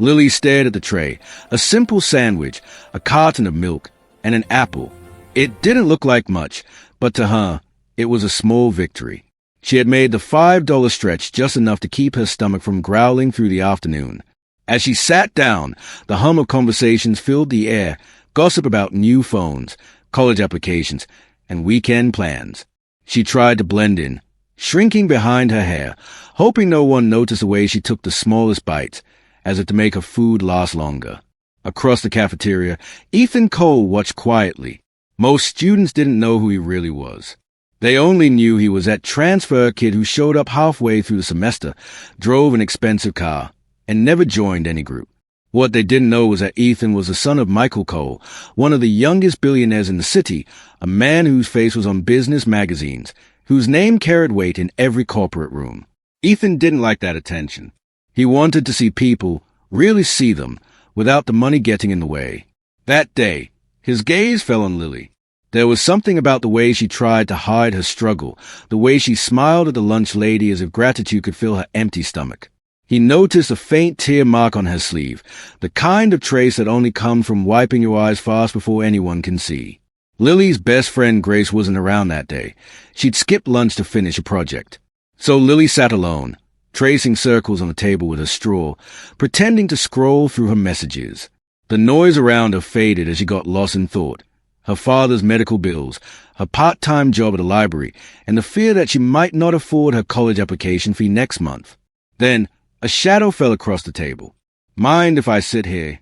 Lily stared at the tray. A simple sandwich, a carton of milk, and an apple. It didn't look like much, but to her, it was a small victory. She had made the $5 stretch just enough to keep her stomach from growling through the afternoon. As she sat down, the hum of conversations filled the air, gossip about new phones, college applications, and weekend plans. She tried to blend in, shrinking behind her hair, hoping no one noticed the way she took the smallest bites, as if to make her food last longer. Across the cafeteria, Ethan Cole watched quietly. Most students didn't know who he really was. They only knew he was that transfer kid who showed up halfway through the semester, drove an expensive car, and never joined any group. What they didn't know was that Ethan was the son of Michael Cole, one of the youngest billionaires in the city, a man whose face was on business magazines, whose name carried weight in every corporate room. Ethan didn't like that attention. He wanted to see people, really see them, without the money getting in the way. That day, his gaze fell on Lily. There was something about the way she tried to hide her struggle, the way she smiled at the lunch lady as if gratitude could fill her empty stomach. He noticed a faint tear mark on her sleeve, the kind of trace that only comes from wiping your eyes fast before anyone can see. Lily's best friend Grace wasn't around that day. She'd skipped lunch to finish a project. So Lily sat alone, tracing circles on the table with her straw, pretending to scroll through her messages. The noise around her faded as she got lost in thought. Her father's medical bills, her part-time job at a library, and the fear that she might not afford her college application fee next month. Then, a shadow fell across the table. "Mind if I sit here?"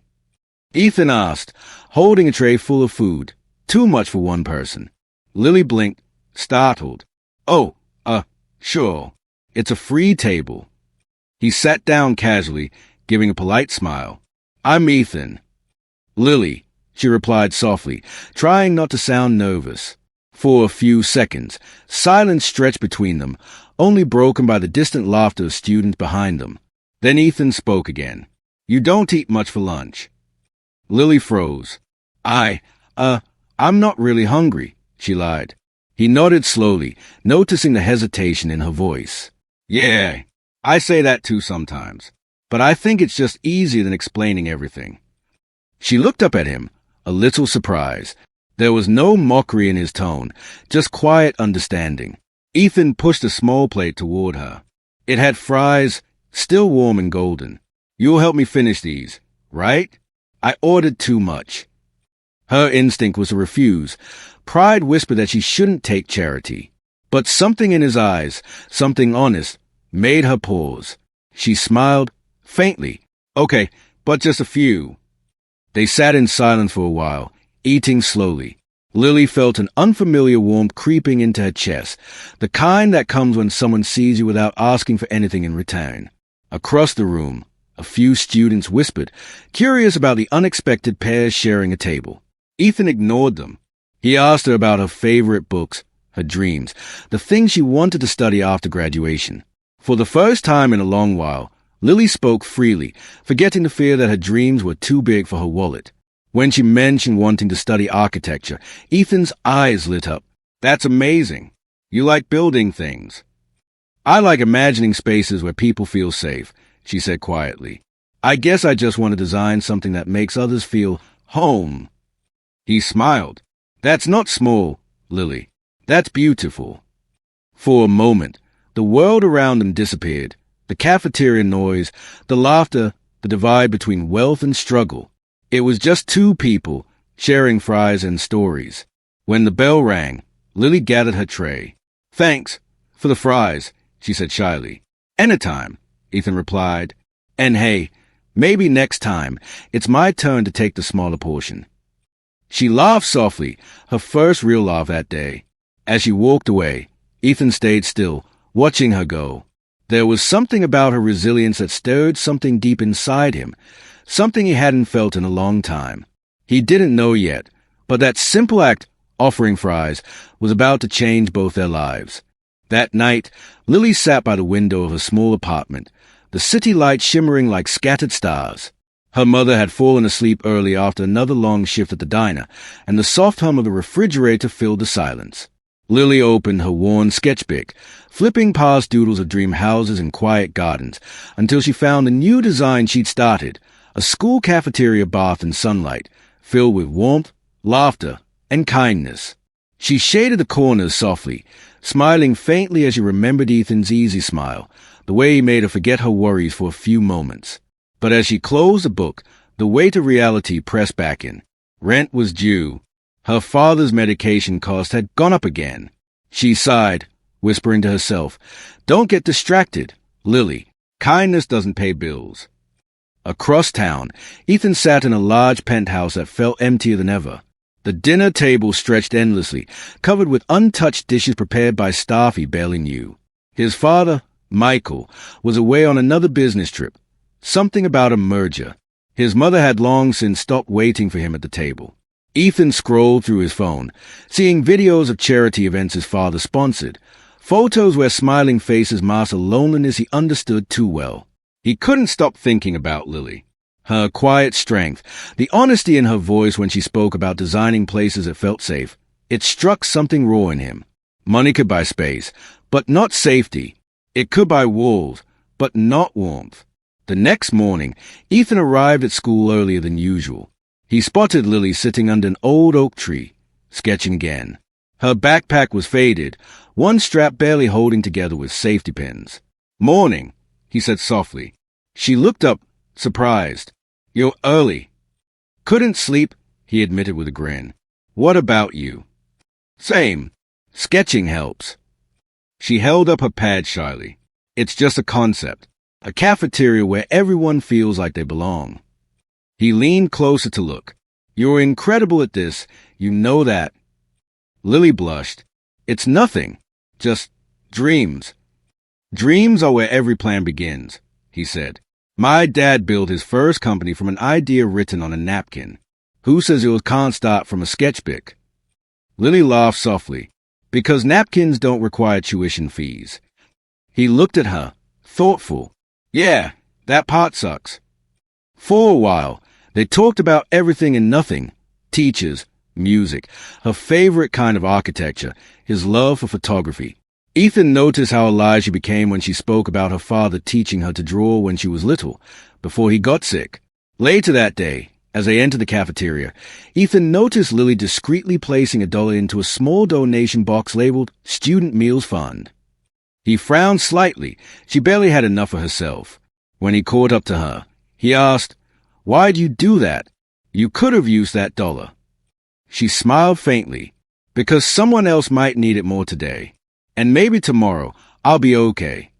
Ethan asked, holding a tray full of food, too much for one person. Lily blinked, startled. "Oh, sure. It's a free table." He sat down casually, giving a polite smile. "I'm Ethan." "Lily," she replied softly, trying not to sound nervous. For a few seconds, silence stretched between them, only broken by the distant laughter of students behind them. Then Ethan spoke again. "You don't eat much for lunch." Lily froze. I'm not really hungry," she lied. He nodded slowly, noticing the hesitation in her voice. "Yeah, I say that too sometimes, but I think it's just easier than explaining everything." She looked up at him, a little surprised. There was no mockery in his tone, just quiet understanding. Ethan pushed a small plate toward her. It had fries, still warm and golden. "You'll help me finish these, right? I ordered too much." Her instinct was to refuse. Pride whispered that she shouldn't take charity. But something in his eyes, something honest, made her pause. She smiled, faintly. "Okay, but just a few." They sat in silence for a while, eating slowly. Lily felt an unfamiliar warmth creeping into her chest, the kind that comes when someone sees you without asking for anything in return. Across the room, a few students whispered, curious about the unexpected pair sharing a table. Ethan ignored them. He asked her about her favorite books, her dreams, the things she wanted to study after graduation. For the first time in a long while, Lily spoke freely, forgetting the fear that her dreams were too big for her wallet. When she mentioned wanting to study architecture, Ethan's eyes lit up. "That's amazing. You like building things." "I like imagining spaces where people feel safe," she said quietly. "I guess I just want to design something that makes others feel home." He smiled. "That's not small, Lily. That's beautiful." For a moment, the world around them disappeared. The cafeteria noise, the laughter, the divide between wealth and struggle. It was just two people, sharing fries and stories. When the bell rang, Lily gathered her tray. "Thanks for the fries," she said shyly. "Anytime," Ethan replied. "And hey, maybe next time, it's my turn to take the smaller portion." She laughed softly, her first real laugh that day. As she walked away, Ethan stayed still, watching her go. There was something about her resilience that stirred something deep inside him, something he hadn't felt in a long time. He didn't know yet, but that simple act, offering fries, was about to change both their lives. That night, Lily sat by the window of her small apartment, the city lights shimmering like scattered stars. Her mother had fallen asleep early after another long shift at the diner, and the soft hum of the refrigerator filled the silence. Lily opened her worn sketchbook, flipping past doodles of dream houses and quiet gardens, until she found the new design she'd started, a school cafeteria bathed in sunlight, filled with warmth, laughter, and kindness. She shaded the corners softly, smiling faintly as she remembered Ethan's easy smile, the way he made her forget her worries for a few moments. But as she closed the book, the weight of reality pressed back in. Rent was due. Her father's medication cost had gone up again. She sighed, whispering to herself, "Don't get distracted, Lily. Kindness doesn't pay bills." Across town, Ethan sat in a large penthouse that felt emptier than ever. The dinner table stretched endlessly, covered with untouched dishes prepared by staff he barely knew. His father, Michael, was away on another business trip. Something about a merger. His mother had long since stopped waiting for him at the table. Ethan scrolled through his phone, seeing videos of charity events his father sponsored, photos where smiling faces masked a loneliness he understood too well. He couldn't stop thinking about Lily. Her quiet strength, the honesty in her voice when she spoke about designing places that felt safe. It struck something raw in him. Money could buy space, but not safety. It could buy walls, but not warmth. The next morning, Ethan arrived at school earlier than usual. He spotted Lily sitting under an old oak tree, sketching again. Her backpack was faded, one strap barely holding together with safety pins. "Morning," he said softly. She looked up, surprised. "You're early." "Couldn't sleep," he admitted with a grin. "What about you?" "Same. Sketching helps." She held up her pad shyly. "It's just a concept. A cafeteria where everyone feels like they belong." He leaned closer to look. "You're incredible at this. You know that." Lily blushed. "It's nothing. Just dreams." "Dreams are where every plan begins," he said. "My dad built his first company from an idea written on a napkin. Who says you can't start from a sketchbook?" Lily laughed softly. "Because napkins don't require tuition fees." He looked at her, thoughtful. "Yeah, that part sucks." For a while, they talked about everything and nothing. Teachers, music, her favorite kind of architecture, his love for photography. Ethan noticed how alive she became when she spoke about her father teaching her to draw when she was little, before he got sick. Later that day, as they entered the cafeteria, Ethan noticed Lily discreetly placing $1 into a small donation box labeled Student Meals Fund. He frowned slightly. She barely had enough for herself. When he caught up to her, he asked, "Why'd you do that? You could have used that $1. She smiled faintly. "Because someone else might need it more today. And maybe tomorrow, I'll be okay."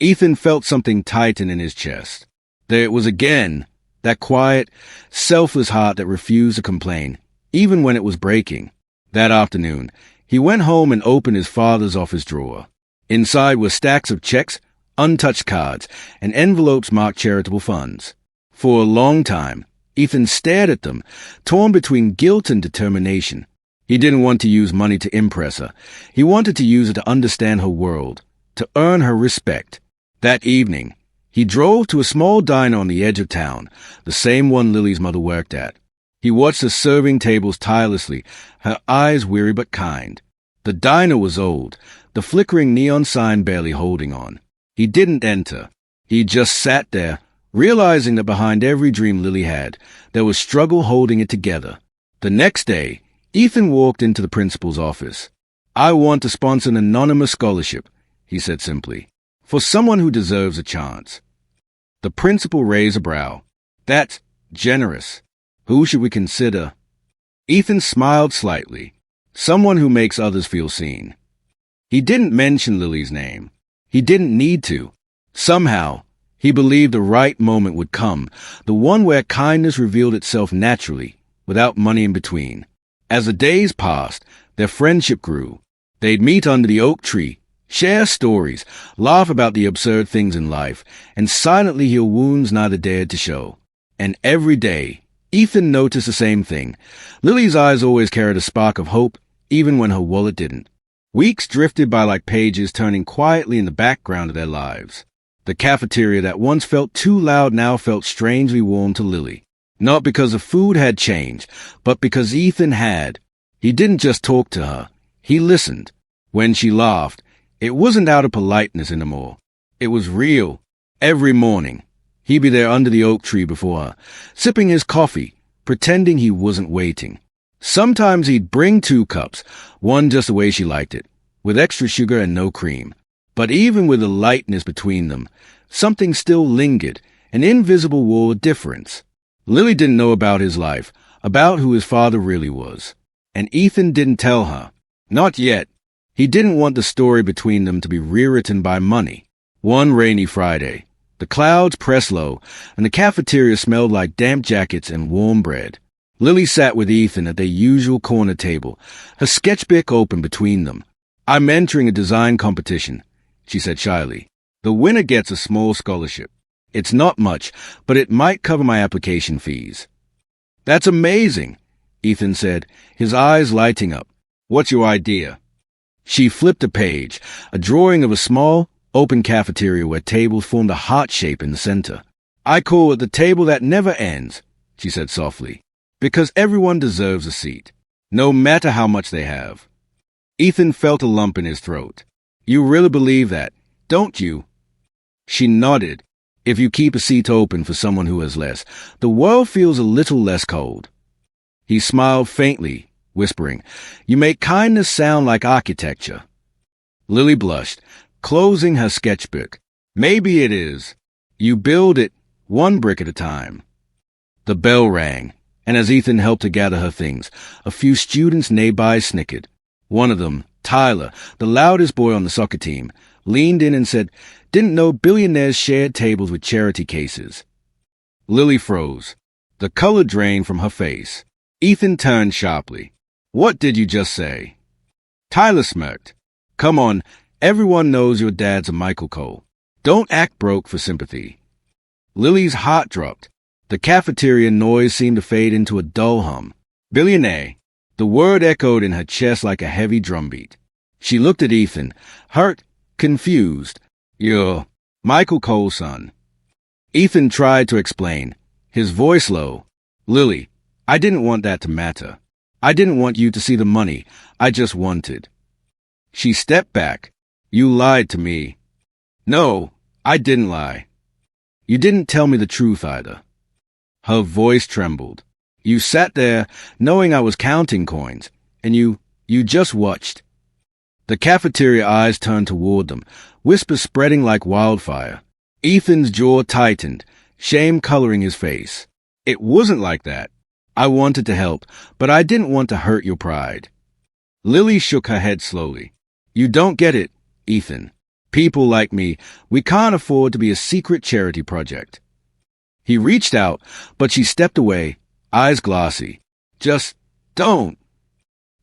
Ethan felt something tighten in his chest. There it was again, that quiet, selfless heart that refused to complain, even when it was breaking. That afternoon, he went home and opened his father's office drawer. Inside were stacks of checks, untouched cards, and envelopes marked charitable funds. For a long time, Ethan stared at them, torn between guilt and determination. He didn't want to use money to impress her. He wanted to use it to understand her world, to earn her respect. That evening, he drove to a small diner on the edge of town, the same one Lily's mother worked at. He watched her serving tables tirelessly, her eyes weary but kind. The diner was old, the flickering neon sign barely holding on. He didn't enter. He just sat there, realizing that behind every dream Lily had, there was struggle holding it together. The next day, Ethan walked into the principal's office. "I want to sponsor an anonymous scholarship," he said simply, "for someone who deserves a chance." The principal raised a brow. "That's generous. Who should we consider?" Ethan smiled slightly. "Someone who makes others feel seen." He didn't mention Lily's name. He didn't need to. Somehow, he believed the right moment would come, the one where kindness revealed itself naturally, without money in between. As the days passed, their friendship grew. They'd meet under the oak tree, share stories, laugh about the absurd things in life, and silently heal wounds neither dared to show. And every day, Ethan noticed the same thing. Lily's eyes always carried a spark of hope, even when her wallet didn't. Weeks drifted by like pages turning quietly in the background of their lives. The cafeteria that once felt too loud now felt strangely warm to Lily. Not because the food had changed, but because Ethan had. He didn't just talk to her. He listened. When she laughed, it wasn't out of politeness anymore. It was real. Every morning, He'd be there under the oak tree before her, sipping his coffee, pretending he wasn't waiting. Sometimes he'd bring 2 cups, one just the way she liked it, with extra sugar and no cream. But even with the lightness between them, something still lingered, an invisible wall of difference. Lily didn't know about his life, about who his father really was. And Ethan didn't tell her. Not yet. He didn't want the story between them to be rewritten by money. One rainy Friday, the clouds pressed low, and the cafeteria smelled like damp jackets and warm bread. Lily sat with Ethan at their usual corner table, her sketchbook open between them. "I'm entering a design competition," she said shyly. "The winner gets a small scholarship. It's not much, but it might cover my application fees." "That's amazing," Ethan said, his eyes lighting up. "What's your idea?" She flipped a page, a drawing of a small, open cafeteria where tables formed a heart shape in the center. "I call it the table that never ends," she said softly, "because everyone deserves a seat, no matter how much they have." Ethan felt a lump in his throat. "You really believe that, don't you?" She nodded. "If you keep a seat open for someone who has less, the world feels a little less cold." He smiled faintly, whispering, "You make kindness sound like architecture." Lily blushed, closing her sketchbook. "Maybe it is. You build it, one brick at a time." The bell rang, and as Ethan helped her gather her things, a few students nearby snickered. One of them, Tyler, the loudest boy on the soccer team, leaned in and said, "Didn't know billionaires shared tables with charity cases." Lily froze. The color drained from her face. Ethan turned sharply. "What did you just say?" Tyler smirked. "Come on, everyone knows your dad's a Michael Cole. Don't act broke for sympathy." Lily's heart dropped. The cafeteria noise seemed to fade into a dull hum. "Billionaire." The word echoed in her chest like a heavy drumbeat. She looked at Ethan, hurt, confused. "You're Michael Cole's son." Ethan tried to explain, his voice low. "Lily, I didn't want that to matter. I didn't want you to see the money. I just wanted." She stepped back. "You lied to me." "No, I didn't lie." "You didn't tell me the truth either." Her voice trembled. "You sat there, knowing I was counting coins, and you just watched." The cafeteria eyes turned toward them, whispers spreading like wildfire. Ethan's jaw tightened, shame coloring his face. "It wasn't like that. I wanted to help, but I didn't want to hurt your pride." Lily shook her head slowly. "You don't get it, Ethan. People like me, we can't afford to be a secret charity project." He reached out, but she stepped away, eyes glassy. "Just don't."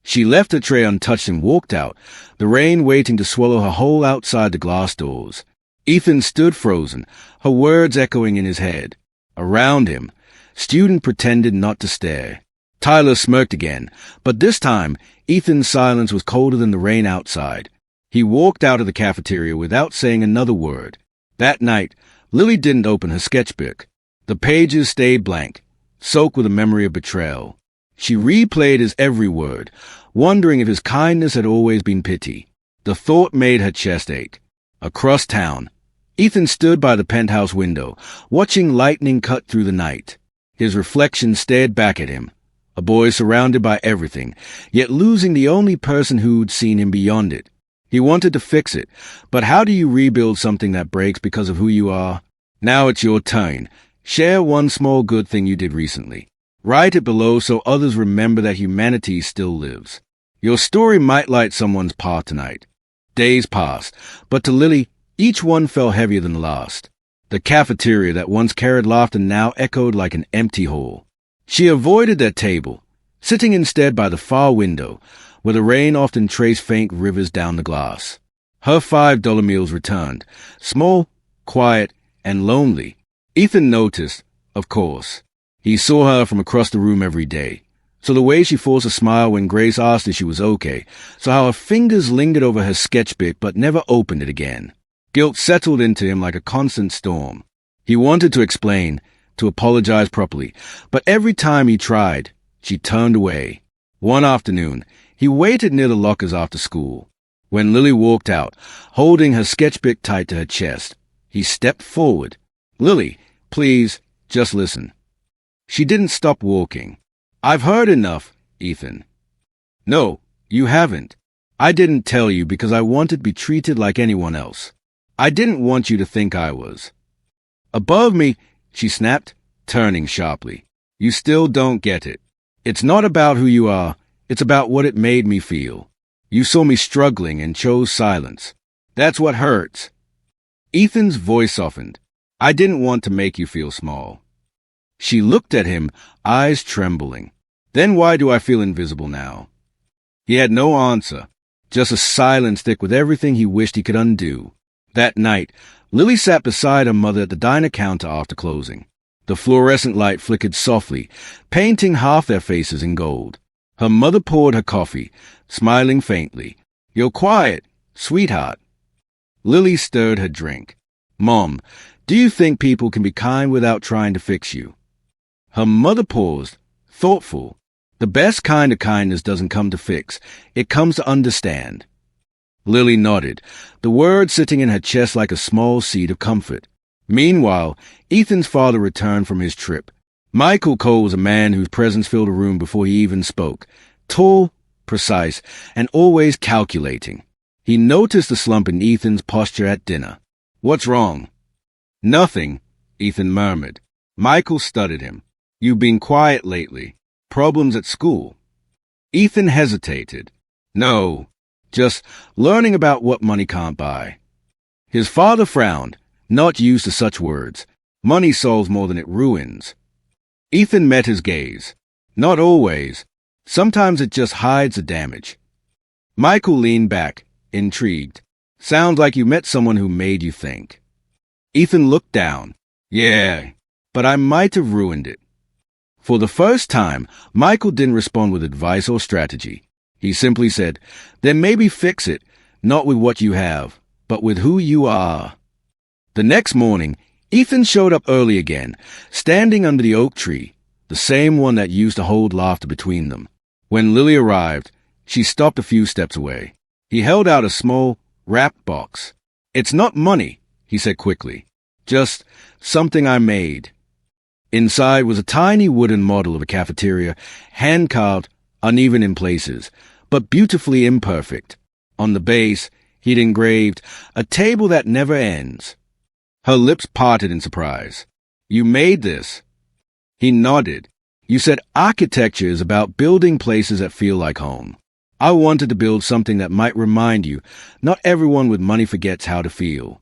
She left her tray untouched and walked out, the rain waiting to swallow her whole outside the glass doors. Ethan stood frozen, her words echoing in his head. Around him, student pretended not to stare. Tyler smirked again, but this time, Ethan's silence was colder than the rain outside. He walked out of the cafeteria without saying another word. That night, Lily didn't open her sketchbook. The pages stayed blank, soaked with a memory of betrayal. She replayed his every word, wondering if his kindness had always been pity. The thought made her chest ache. Across town, Ethan stood by the penthouse window, watching lightning cut through the night. His reflection stared back at him, a boy surrounded by everything, yet losing the only person who'd seen him beyond it. He wanted to fix it, but how do you rebuild something that breaks because of who you are? Now it's your turn. Share one small good thing you did recently. Write it below so others remember that humanity still lives. Your story might light someone's path tonight. Days passed, but to Lily, each one fell heavier than the last. The cafeteria that once carried laughter now echoed like an empty hall. She avoided that table, sitting instead by the far window, where the rain often traced faint rivers down the glass. Her $5 meals returned, small, quiet, and lonely. Ethan noticed, of course. He saw her from across the room every day. So the way she forced a smile when Grace asked if she was okay, so how her fingers lingered over her sketchbook but never opened it again. Guilt settled into him like a constant storm. He wanted to explain, to apologize properly, but every time he tried, she turned away. One afternoon, he waited near the lockers after school. When Lily walked out, holding her sketchbook tight to her chest, he stepped forward. "Lily, Please, just listen. She didn't stop walking. I've heard enough, Ethan. No, you haven't. I didn't tell you because I wanted to be treated like anyone else. I didn't want you to think I was. Above me, she snapped, turning sharply. You still don't get it. It's not about who you are, it's about what it made me feel. You saw me struggling and chose silence. That's what hurts. Ethan's voice softened. I didn't want to make you feel small. She looked at him, eyes trembling. Then why do I feel invisible now? He had no answer, just a silence thick with everything he wished he could undo. That night, Lily sat beside her mother at the diner counter after closing. The fluorescent light flickered softly, painting half their faces in gold. Her mother poured her coffee, smiling faintly. You're quiet, sweetheart. Lily stirred her drink. Mom, do you think people can be kind without trying to fix you? Her mother paused, thoughtful. The best kind of kindness doesn't come to fix. It comes to understand. Lily nodded, the words sitting in her chest like a small seed of comfort. Meanwhile, Ethan's father returned from his trip. Michael Cole was a man whose presence filled a room before he even spoke. Tall, precise, and always calculating. He noticed the slump in Ethan's posture at dinner. What's wrong? Nothing, Ethan murmured. Michael studied him. You've been quiet lately. Problems at school? Ethan hesitated. No, just learning about what money can't buy. His father frowned, not used to such words. Money solves more than it ruins. Ethan met his gaze. Not always. Sometimes it just hides the damage. Michael leaned back, intrigued. Sounds like you met someone who made you think. Ethan looked down. Yeah, but I might have ruined it. For the first time, Michael didn't respond with advice or strategy. He simply said, then maybe fix it, not with what you have, but with who you are. The next morning, Ethan showed up early again, standing under the oak tree, the same one that used to hold laughter between them. When Lily arrived, she stopped a few steps away. He held out a small, wrapped box. It's not money, he said quickly. Just something I made. Inside was a tiny wooden model of a cafeteria, hand-carved, uneven in places, but beautifully imperfect. On the base, he'd engraved, a table that never ends. Her lips parted in surprise. You made this? He nodded. You said architecture is about building places that feel like home. I wanted to build something that might remind you, not everyone with money forgets how to feel.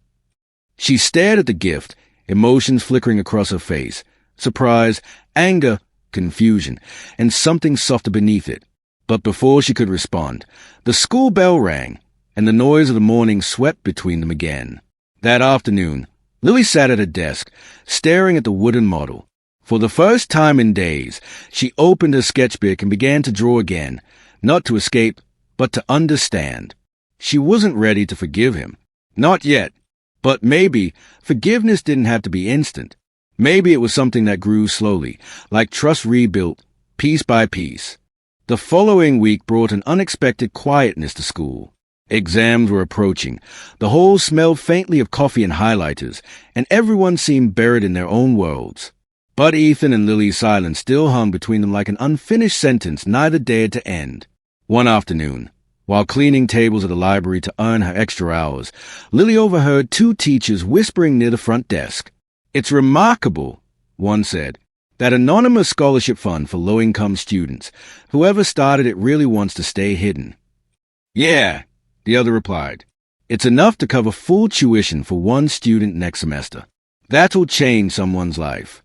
She stared at the gift, emotions flickering across her face. Surprise, anger, confusion, and something softer beneath it. But before she could respond, the school bell rang, and the noise of the morning swept between them again. That afternoon, Lily sat at her desk, staring at the wooden model. For the first time in days, she opened her sketchbook and began to draw again, not to escape, but to understand. She wasn't ready to forgive him. Not yet. But maybe forgiveness didn't have to be instant. Maybe it was something that grew slowly, like trust rebuilt, piece by piece. The following week brought an unexpected quietness to school. Exams were approaching. The halls smelled faintly of coffee and highlighters, and everyone seemed buried in their own worlds. But Ethan and Lily's silence still hung between them like an unfinished sentence neither dared to end. One afternoon, while cleaning tables at the library to earn her extra hours, Lily overheard two teachers whispering near the front desk. It's remarkable, one said, that anonymous scholarship fund for low-income students. Whoever started it really wants to stay hidden. Yeah, the other replied. It's enough to cover full tuition for one student next semester. That'll change someone's life.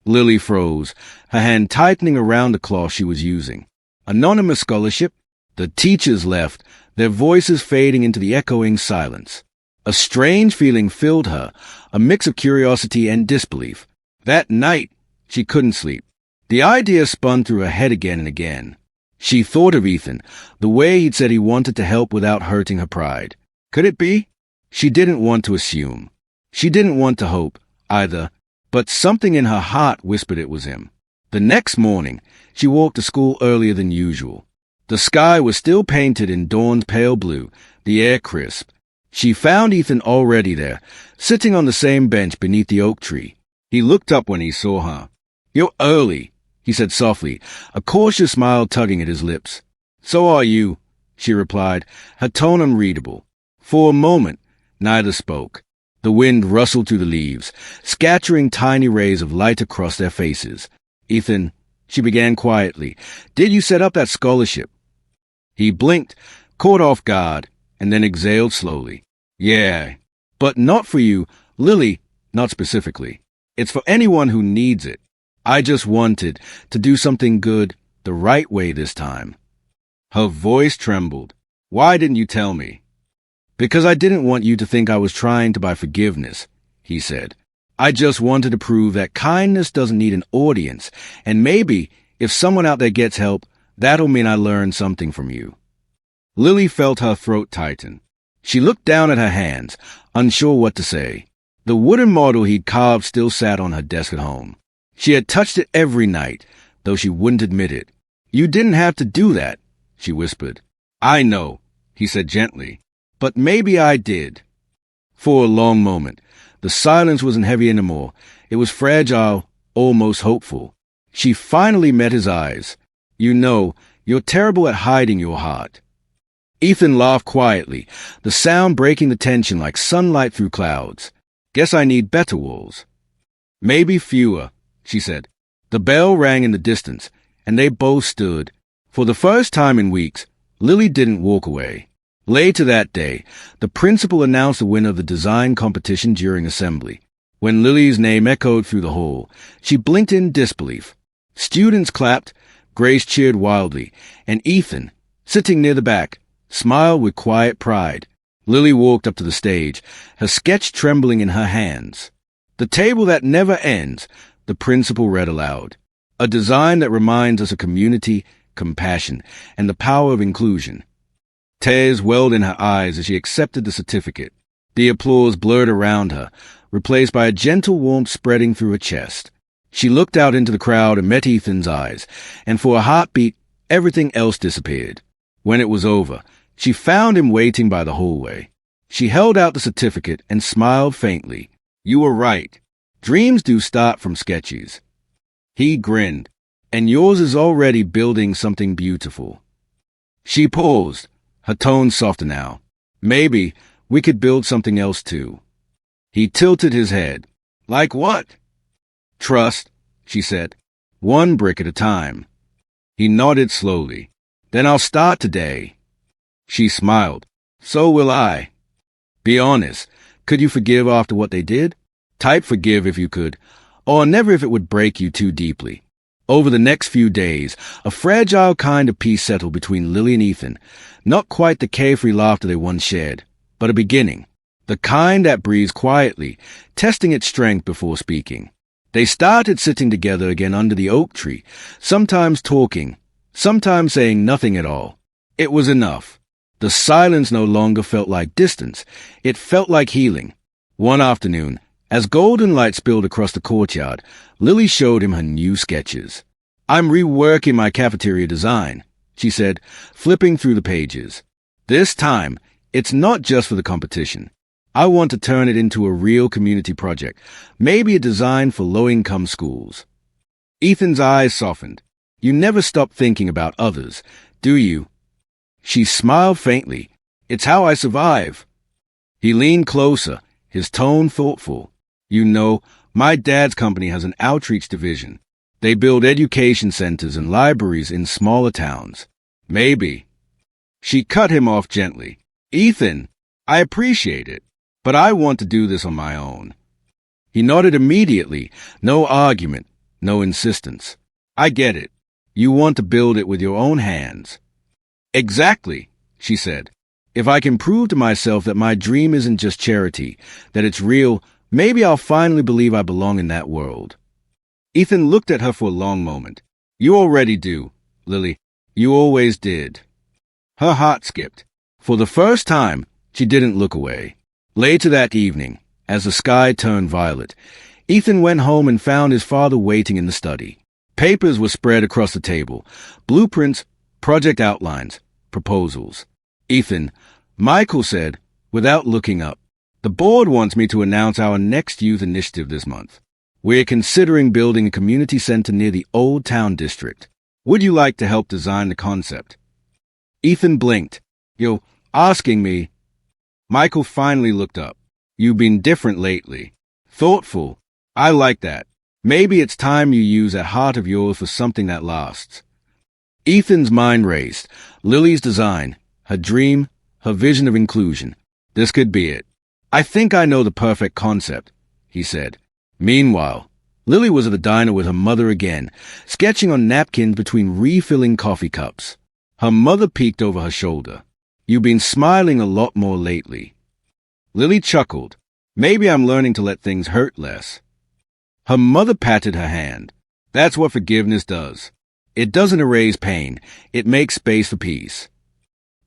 Lily froze, her hand tightening around the cloth she was using. Anonymous scholarship? The teachers left, their voices fading into the echoing silence. A strange feeling filled her, a mix of curiosity and disbelief. That night, she couldn't sleep. The idea spun through her head again and again. She thought of Ethan, the way he'd said he wanted to help without hurting her pride. Could it be? She didn't want to assume. She didn't want to hope, either, but something in her heart whispered it was him. The next morning, she walked to school earlier than usual. The sky was still painted in dawn's pale blue, the air crisp. She found Ethan already there, sitting on the same bench beneath the oak tree. He looked up when he saw her. "You're early," he said softly, a cautious smile tugging at his lips. "So are you," she replied, her tone unreadable. For a moment, neither spoke. The wind rustled through the leaves, scattering tiny rays of light across their faces. "Ethan," she began quietly, "did you set up that scholarship?" He blinked, caught off guard, and then exhaled slowly. "Yeah, but not for you, Lily, not specifically. It's for anyone who needs it. I just wanted to do something good the right way this time." Her voice trembled. "Why didn't you tell me?" "Because I didn't want you to think I was trying to buy forgiveness," he said. "I just wanted to prove that kindness doesn't need an audience, and maybe, if someone out there gets help, that'll mean I learned something from you." Lily felt her throat tighten. She looked down at her hands, unsure what to say. The wooden model he'd carved still sat on her desk at home. She had touched it every night, though she wouldn't admit it. "You didn't have to do that," she whispered. "I know," he said gently, "but maybe I did." For a long moment, the silence wasn't heavy anymore. It was fragile, almost hopeful. She finally met his eyes. "You know, you're terrible at hiding your heart." Ethan laughed quietly, the sound breaking the tension like sunlight through clouds. "Guess I need better walls." "Maybe fewer," she said. The bell rang in the distance, and they both stood. For the first time in weeks, Lily didn't walk away. Later that day, the principal announced the winner of the design competition during assembly. When Lily's name echoed through the hall, she blinked in disbelief. Students clapped, Grace cheered wildly, and Ethan, sitting near the back, smiled with quiet pride. Lily walked up to the stage, her sketch trembling in her hands. "The table that never ends," the principal read aloud. "A design that reminds us of community, compassion, and the power of inclusion." Tears welled in her eyes as she accepted the certificate. The applause blurred around her, replaced by a gentle warmth spreading through her chest. She looked out into the crowd and met Ethan's eyes, and for a heartbeat, everything else disappeared. When it was over, she found him waiting by the hallway. She held out the certificate and smiled faintly. "You were right. Dreams do start from sketches." He grinned. "And yours is already building something beautiful." She paused, her tone softer now. "Maybe we could build something else too." He tilted his head. "Like what?" "Trust," she said. "One brick at a time." He nodded slowly. "Then I'll start today." She smiled. "So will I." "Be honest. Could you forgive after what they did?" Type forgive if you could, or never if it would break you too deeply. Over the next few days, a fragile kind of peace settled between Lily and Ethan. Not quite the carefree laughter they once shared, but a beginning. The kind that breathes quietly, testing its strength before speaking. They started sitting together again under the oak tree, sometimes talking, sometimes saying nothing at all. It was enough. The silence no longer felt like distance. It felt like healing. One afternoon, as golden light spilled across the courtyard, Lily showed him her new sketches. "I'm reworking my cafeteria design," she said, flipping through the pages. "This time, it's not just for the competition. I want to turn it into a real community project, maybe a design for low-income schools." Ethan's eyes softened. "You never stop thinking about others, do you?" She smiled faintly. "It's how I survive." He leaned closer, his tone thoughtful. "You know, my dad's company has an outreach division. They build education centers and libraries in smaller towns. Maybe." She cut him off gently. "Ethan, I appreciate it, but I want to do this on my own." He nodded immediately. No argument, no insistence. "I get it. You want to build it with your own hands." "Exactly," she said. "If I can prove to myself that my dream isn't just charity, that it's real, maybe I'll finally believe I belong in that world." Ethan looked at her for a long moment. "You already do, Lily. You always did." Her heart skipped. For the first time, she didn't look away. Later that evening, as the sky turned violet, Ethan went home and found his father waiting in the study. Papers were spread across the table, blueprints, project outlines, proposals. "Ethan," Michael said, without looking up, "the board wants me to announce our next youth initiative this month. We're considering building a community center near the Old Town District. Would you like to help design the concept? Ethan blinked. You're asking me? Michael finally looked up. You've been different lately. Thoughtful. I like that. Maybe it's time you use that heart of yours for something that lasts. Ethan's mind raced. Lily's design, her dream, her vision of inclusion. This could be it. I think I know the perfect concept, he said. Meanwhile, Lily was at the diner with her mother again, sketching on napkins between refilling coffee cups. Her mother peeked over her shoulder. You've been smiling a lot more lately. Lily chuckled. Maybe I'm learning to let things hurt less. Her mother patted her hand. That's what forgiveness does. It doesn't erase pain. It makes space for peace.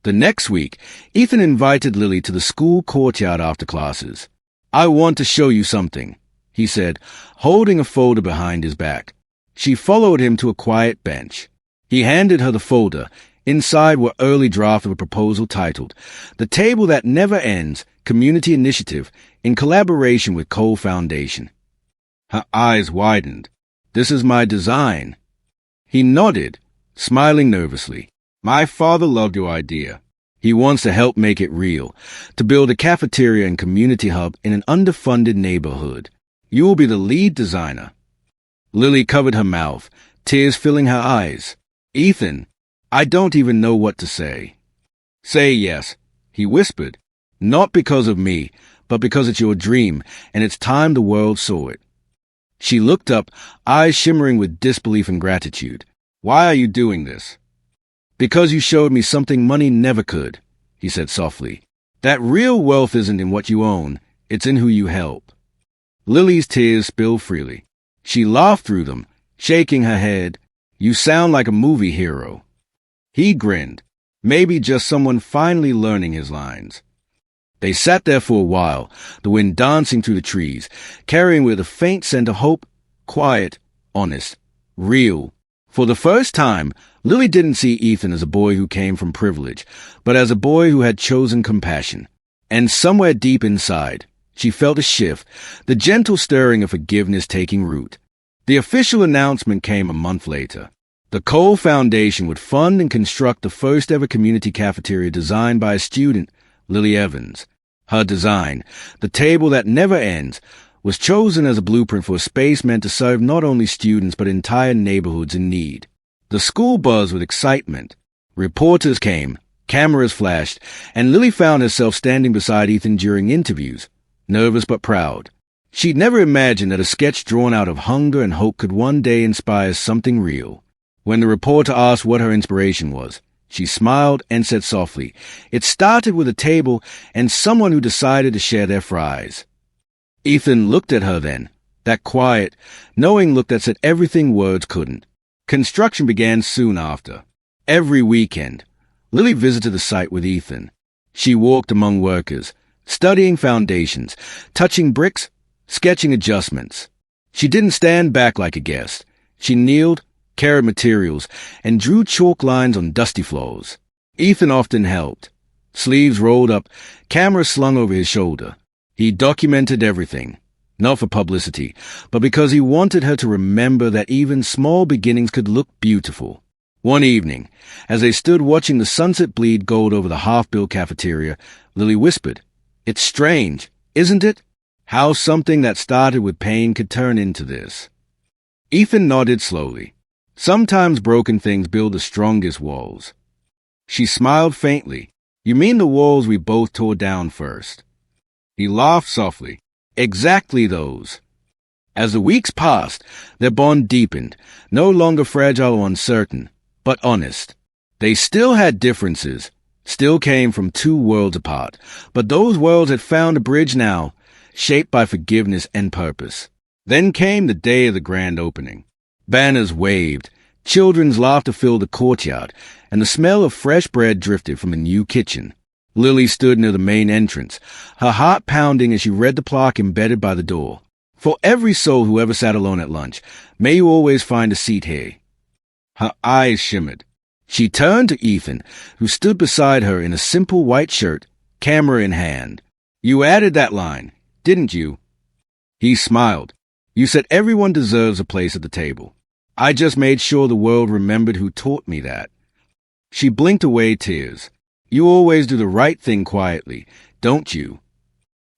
The next week, Ethan invited Lily to the school courtyard after classes. I want to show you something, he said, holding a folder behind his back. She followed him to a quiet bench. He handed her the folder. Inside were early drafts of a proposal titled, The Table That Never Ends, Community Initiative, in collaboration with Cole Foundation. Her eyes widened. This is my design. He nodded, smiling nervously. My father loved your idea. He wants to help make it real, to build a cafeteria and community hub in an underfunded neighborhood. You will be the lead designer. Lily covered her mouth, tears filling her eyes. Ethan, I don't even know what to say. Say yes, he whispered. Not because of me, but because it's your dream, and it's time the world saw it. She looked up, eyes shimmering with disbelief and gratitude. Why are you doing this? Because you showed me something money never could, he said softly. That real wealth isn't in what you own, it's in who you help. Lily's tears spilled freely. She laughed through them, shaking her head. You sound like a movie hero. He grinned. Maybe just someone finally learning his lines. They sat there for a while, the wind dancing through the trees, carrying with a faint scent of hope, quiet, honest, real. For the first time, Lily didn't see Ethan as a boy who came from privilege, but as a boy who had chosen compassion. And somewhere deep inside, she felt a shift, the gentle stirring of forgiveness taking root. The official announcement came a month later. The Cole Foundation would fund and construct the first-ever community cafeteria designed by a student, Lily Evans. Her design, The Table That Never Ends, was chosen as a blueprint for a space meant to serve not only students but entire neighborhoods in need. The school buzzed with excitement. Reporters came, cameras flashed, and Lily found herself standing beside Ethan during interviews, nervous but proud. She'd never imagined that a sketch drawn out of hunger and hope could one day inspire something real. When the reporter asked what her inspiration was, she smiled and said softly, It started with a table and someone who decided to share their fries. Ethan looked at her then, that quiet, knowing look that said everything words couldn't. Construction began soon after. Every weekend, Lily visited the site with Ethan. She walked among workers, studying foundations, touching bricks, sketching adjustments. She didn't stand back like a guest. She kneeled, carried materials, and drew chalk lines on dusty floors. Ethan often helped. Sleeves rolled up, camera slung over his shoulder. He documented everything, not for publicity, but because he wanted her to remember that even small beginnings could look beautiful. One evening, as they stood watching the sunset bleed gold over the half-built cafeteria, Lily whispered, It's strange, isn't it? How something that started with pain could turn into this. Ethan nodded slowly. Sometimes broken things build the strongest walls. She smiled faintly. You mean the walls we both tore down first? He laughed softly. Exactly those. As the weeks passed, their bond deepened, no longer fragile or uncertain, but honest. They still had differences, still came from two worlds apart, but those worlds had found a bridge now, shaped by forgiveness and purpose. Then came the day of the grand opening. Banners waved, children's laughter filled the courtyard, and the smell of fresh bread drifted from the new kitchen. Lily stood near the main entrance, her heart pounding as she read the plaque embedded by the door. For every soul who ever sat alone at lunch, may you always find a seat here. Her eyes shimmered. She turned to Ethan, who stood beside her in a simple white shirt, camera in hand. You added that line, didn't you? He smiled. You said everyone deserves a place at the table. I just made sure the world remembered who taught me that. She blinked away tears. You always do the right thing quietly, don't you?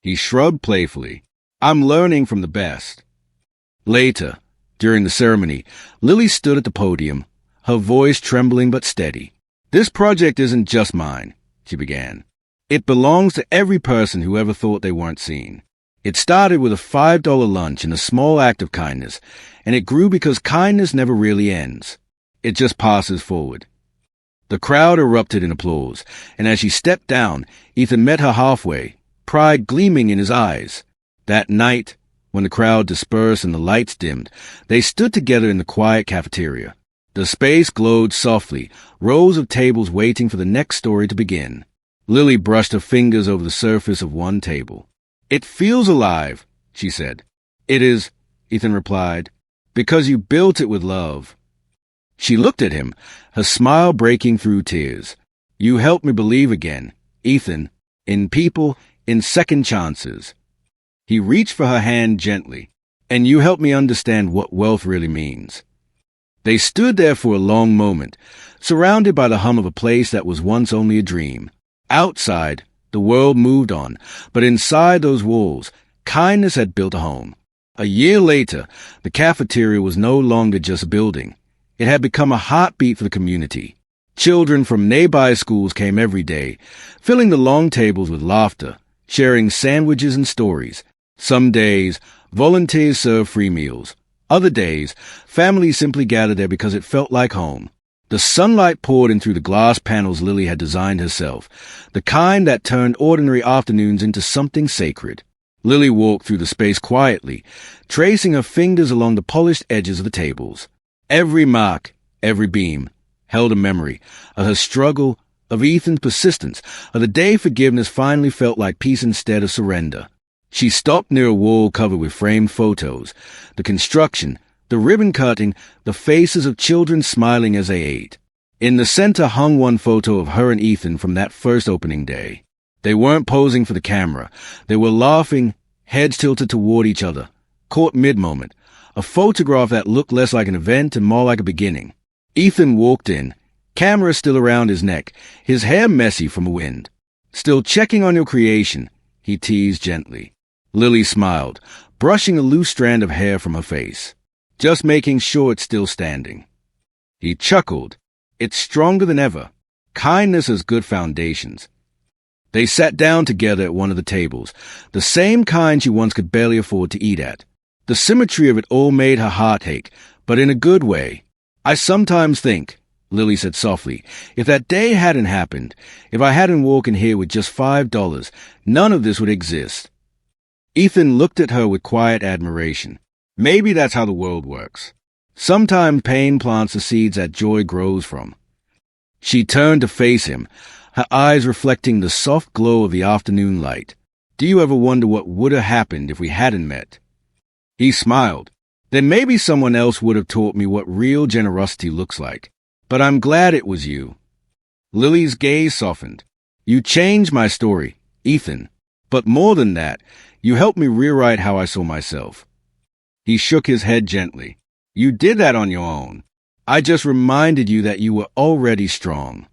He shrugged playfully. I'm learning from the best. Later, during the ceremony, Lily stood at the podium, her voice trembling but steady. This project isn't just mine, she began. It belongs to every person who ever thought they weren't seen. It started with a $5 lunch and a small act of kindness, and it grew because kindness never really ends. It just passes forward. The crowd erupted in applause, and as she stepped down, Ethan met her halfway, pride gleaming in his eyes. That night, when the crowd dispersed and the lights dimmed, they stood together in the quiet cafeteria. The space glowed softly, rows of tables waiting for the next story to begin. Lily brushed her fingers over the surface of one table. It feels alive, she said. It is, Ethan replied, because you built it with love. She looked at him, her smile breaking through tears. You helped me believe again, Ethan, in people, in second chances. He reached for her hand gently, and you helped me understand what wealth really means. They stood there for a long moment, surrounded by the hum of a place that was once only a dream. Outside, the world moved on, but inside those walls, kindness had built a home. A year later, the cafeteria was no longer just a building. It had become a heartbeat for the community. Children from nearby schools came every day, filling the long tables with laughter, sharing sandwiches and stories. Some days, volunteers served free meals. Other days, families simply gathered there because it felt like home. The sunlight poured in through the glass panels Lily had designed herself, the kind that turned ordinary afternoons into something sacred. Lily walked through the space quietly, tracing her fingers along the polished edges of the tables. Every mark, every beam, held a memory of her struggle, of Ethan's persistence, of the day forgiveness finally felt like peace instead of surrender. She stopped near a wall covered with framed photos, the construction, the ribbon cutting, the faces of children smiling as they ate. In the center hung one photo of her and Ethan from that first opening day. They weren't posing for the camera. They were laughing, heads tilted toward each other, caught mid-moment, a photograph that looked less like an event and more like a beginning. Ethan walked in, camera still around his neck, his hair messy from a wind. Still checking on your creation, he teased gently. Lily smiled, brushing a loose strand of hair from her face. Just making sure it's still standing. He chuckled. It's stronger than ever. Kindness has good foundations. They sat down together at one of the tables, the same kind she once could barely afford to eat at. The symmetry of it all made her heart ache, but in a good way. I sometimes think, Lily said softly, if that day hadn't happened, if I hadn't walked in here with just $5, none of this would exist. Ethan looked at her with quiet admiration. Maybe that's how the world works. Sometimes pain plants the seeds that joy grows from. She turned to face him, her eyes reflecting the soft glow of the afternoon light. Do you ever wonder what would have happened if we hadn't met? He smiled. Then maybe someone else would have taught me what real generosity looks like. But I'm glad it was you. Lily's gaze softened. You changed my story, Ethan. But more than that, you helped me rewrite how I saw myself. He shook his head gently. You did that on your own. I just reminded you that you were already strong.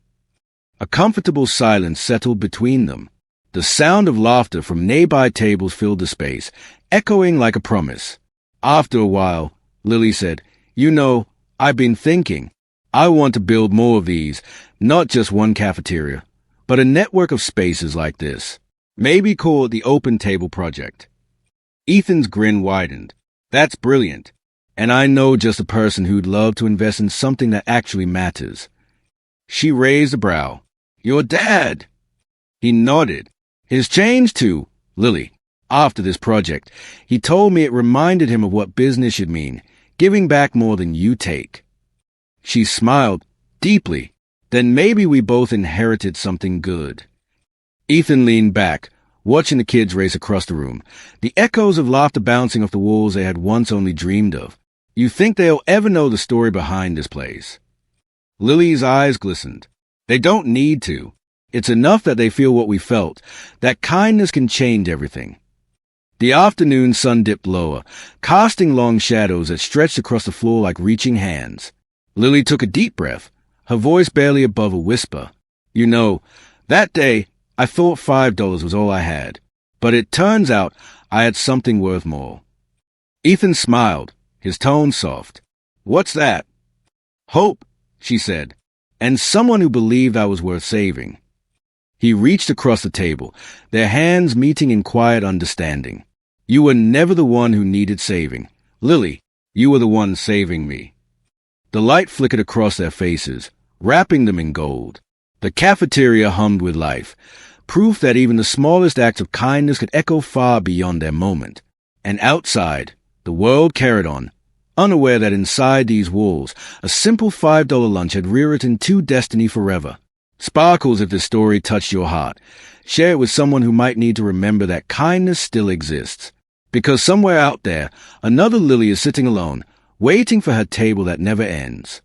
A comfortable silence settled between them. The sound of laughter from nearby tables filled the space, echoing like a promise. After a while, Lily said, You know, I've been thinking. I want to build more of these, not just one cafeteria, but a network of spaces like this. Maybe call it the Open Table Project. Ethan's grin widened. That's brilliant. And I know just a person who'd love to invest in something that actually matters. She raised a brow. Your dad. He nodded. His change too, Lily. After this project, he told me it reminded him of what business should mean, giving back more than you take. She smiled deeply. Then maybe we both inherited something good. Ethan leaned back, watching the kids race across the room, the echoes of laughter bouncing off the walls they had once only dreamed of. You think they'll ever know the story behind this place? Lily's eyes glistened. They don't need to. It's enough that they feel what we felt, that kindness can change everything. The afternoon sun dipped lower, casting long shadows that stretched across the floor like reaching hands. Lily took a deep breath, her voice barely above a whisper. You know, that day, I thought $5 was all I had. But it turns out I had something worth more. Ethan smiled, his tone soft. What's that? Hope, she said, and someone who believed I was worth saving. He reached across the table, their hands meeting in quiet understanding. You were never the one who needed saving. Lily, you were the one saving me. The light flickered across their faces, wrapping them in gold. The cafeteria hummed with life, proof that even the smallest acts of kindness could echo far beyond their moment. And outside, the world carried on, unaware that inside these walls, a simple $5 lunch had rewritten two destiny forever. Sparkles if this story touched your heart. Share it with someone who might need to remember that kindness still exists. Because somewhere out there, another Lily is sitting alone, waiting for her table that never ends.